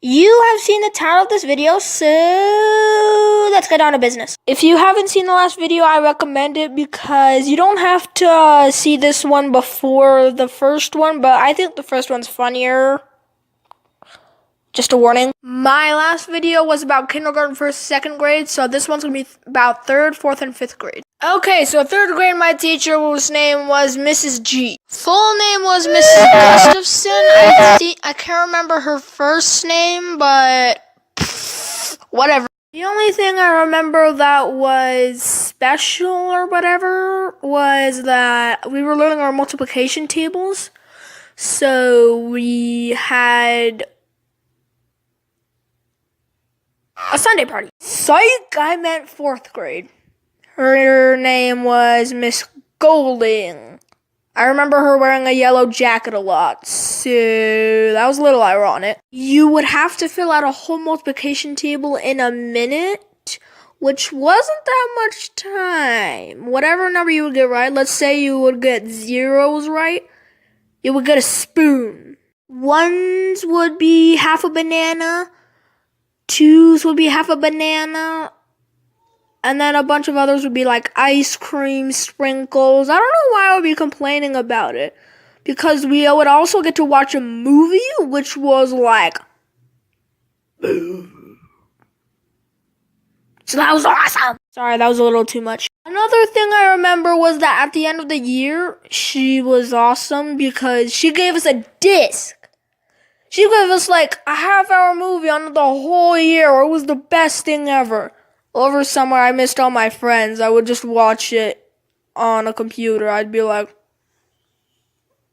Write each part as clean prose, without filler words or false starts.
You have seen the title of this video, so let's get on to business. If you haven't seen the last video, I recommend it because you don't have to see this one before the first one, but I think the first one's funnier. Just a warning. My last video was about kindergarten, first, second grade, so this one's gonna be about third, fourth, and fifth grade. Okay, so third grade, my teacher whose name was Mrs. G. Full name was Mrs. Gustafson. I can't remember her first name, but whatever. The only thing I remember that was special or whatever was that we were learning our multiplication tables. So we had a Sunday party. Psych, I meant fourth grade. Her name was Miss Golding. I remember her wearing a yellow jacket a lot, so that was a little ironic. You would have to fill out a whole multiplication table in a minute, which wasn't that much time. Whatever number you would get right, let's say you would get zeros right, you would get a spoon. Ones would be half a banana, twos would be half a banana, and then a bunch of others would be like ice cream, sprinkles. I don't know why I would be complaining about it. Because we would also get to watch a movie, which was like... So that was awesome. Sorry, that was a little too much. Another thing I remember was that at the end of the year, she was awesome because she gave us a disc. She gave us like a half-hour movie on the whole year. It was the best thing ever. Over summer, I missed all my friends. I would just watch it on a computer. I'd be like,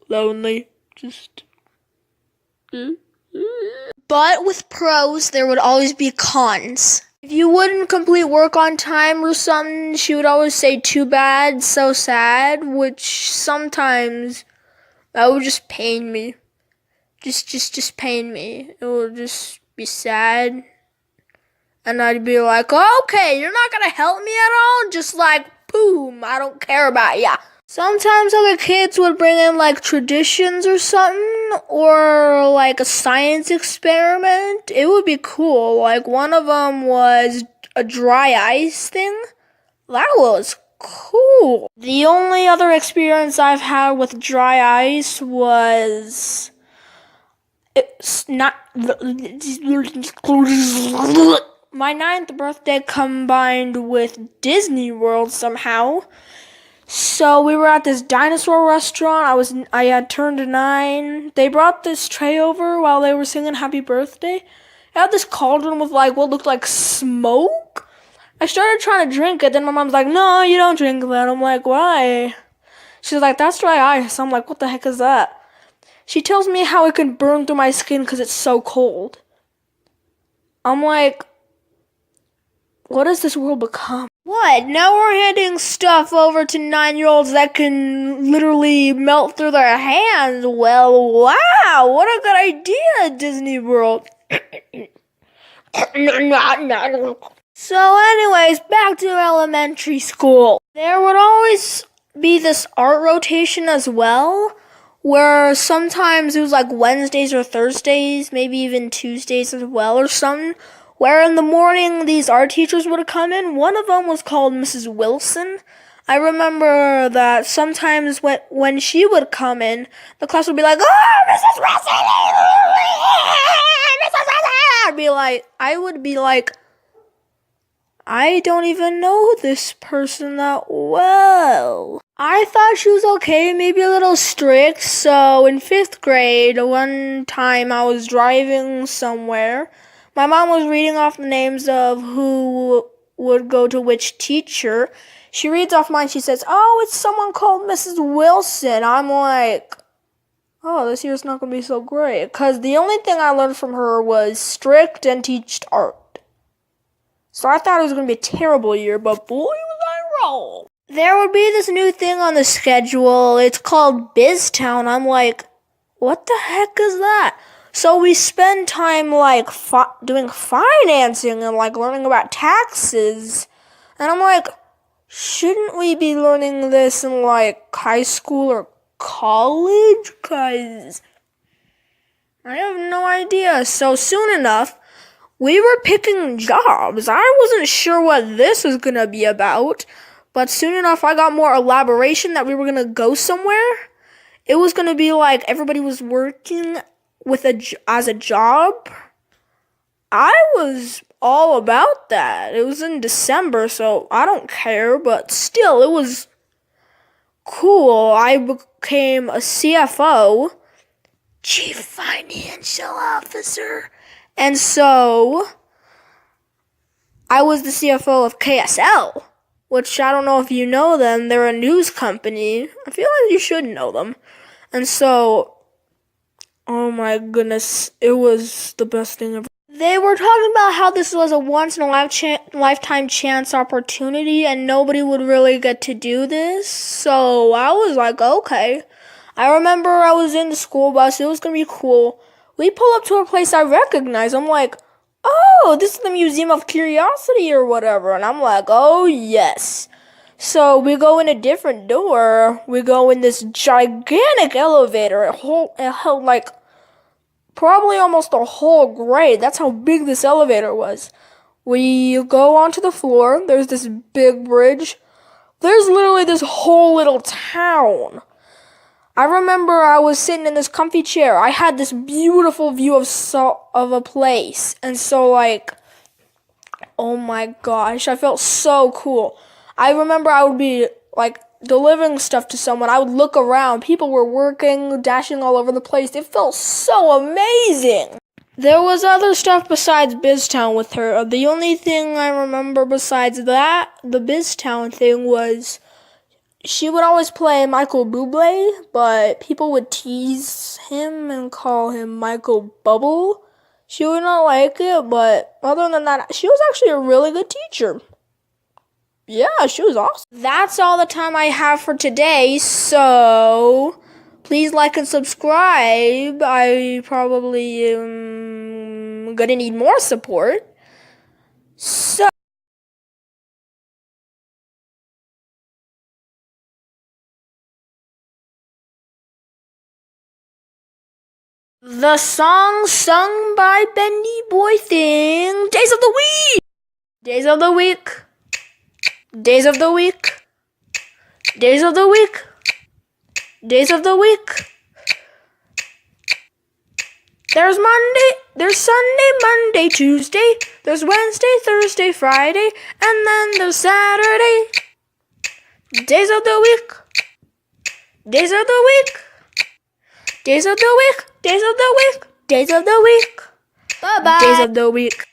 lonely. But with pros, there would always be cons. If you wouldn't complete work on time or something, she would always say, too bad, so sad, which sometimes that would just pain me. Just pain me. It would just be sad. And I'd be like, oh, okay, you're not gonna help me at all? Just like, boom, I don't care about ya. Sometimes other kids would bring in like traditions or something, or like a science experiment. It would be cool. Like one of them was a dry ice thing. That was cool. The only other experience I've had with dry ice was... It's not... My 9th birthday combined with Disney World somehow. So we were at this dinosaur restaurant. I had turned 9. They brought this tray over while they were singing happy birthday. It had this cauldron with like what looked like smoke. I started trying to drink it, then my mom's like, no, you don't drink that. I'm like, why? She's like, that's dry ice. I'm like, what the heck is that? She tells me how it can burn through my skin because it's so cold. I'm like, what has this world become? What? Now we're handing stuff over to 9-year-olds that can literally melt through their hands. Well, wow, what a good idea, Disney World. So anyways, back to elementary school. There would always be this art rotation as well, where sometimes it was like Wednesdays or Thursdays, maybe even Tuesdays as well or something, where in the morning these art teachers would come in. One of them was called Mrs. Wilson. I remember that sometimes when she would come in, the class would be like, oh, Mrs. Wilson! Mrs. Wilson! I would be like, I don't even know this person that well. I thought she was okay, maybe a little strict. So in 5th grade, one time I was driving somewhere. My mom was reading off the names of who would go to which teacher. She reads off mine. She says, oh, it's someone called Mrs. Wilson. I'm like, oh, this year's not going to be so great. Because the only thing I learned from her was strict and teached art. So I thought it was going to be a terrible year, but boy, was I wrong. There would be this new thing on the schedule. It's called BizTown. I'm like, what the heck is that? So we spend time like doing financing and like learning about taxes. And I'm like, shouldn't we be learning this in, like, high school or college? Because I have no idea. So soon enough, we were picking jobs. I wasn't sure what this was gonna be about, but soon enough, I got more elaboration that we were gonna go somewhere. It was gonna be like everybody was working with as a job. I was all about that. It was in December, so I don't care, but still, it was cool. I became a CFO, Chief Financial Officer, and so I was the CFO of KSL, which I don't know if you know them. They're a news company. I feel like you should know them. And so, oh my goodness, it was the best thing ever. They were talking about how this was a once in a lifetime chance opportunity and nobody would really get to do this. So I was like, okay. I remember I was in the school bus. It was going to be cool. We pull up to a place I recognize. I'm like, oh, this is the Museum of Curiosity or whatever. And I'm like, oh, yes. So we go in a different door. We go in this gigantic elevator. It held like probably almost a whole grade. That's how big this elevator was. We go onto the floor. There's this big bridge. There's literally this whole little town. I remember I was sitting in this comfy chair. I had this beautiful view of a place. And so like, oh my gosh, I felt so cool. I remember I would be like delivering stuff to someone. I would look around. People were working, dashing all over the place. It felt so amazing. There was other stuff besides BizTown with her. The only thing I remember besides that, the BizTown thing, was she would always play Michael Bublé, but people would tease him and call him Michael Bubble. She would not like it, but other than that, she was actually a really good teacher. Yeah, she was awesome. That's all the time I have for today, so please like and subscribe. I probably am gonna need more support. So the song sung by Bendy Boy Thing. Days of the week. Days of the week. Days of the week. Days of the week. Days of the week. There's Monday, there's Sunday, Monday, Tuesday, there's Wednesday, Thursday, Friday, and then there's Saturday. Days of the week. Days of the week. Days of the week. Days of the week. Days of the week. Bye-bye. Days of the week.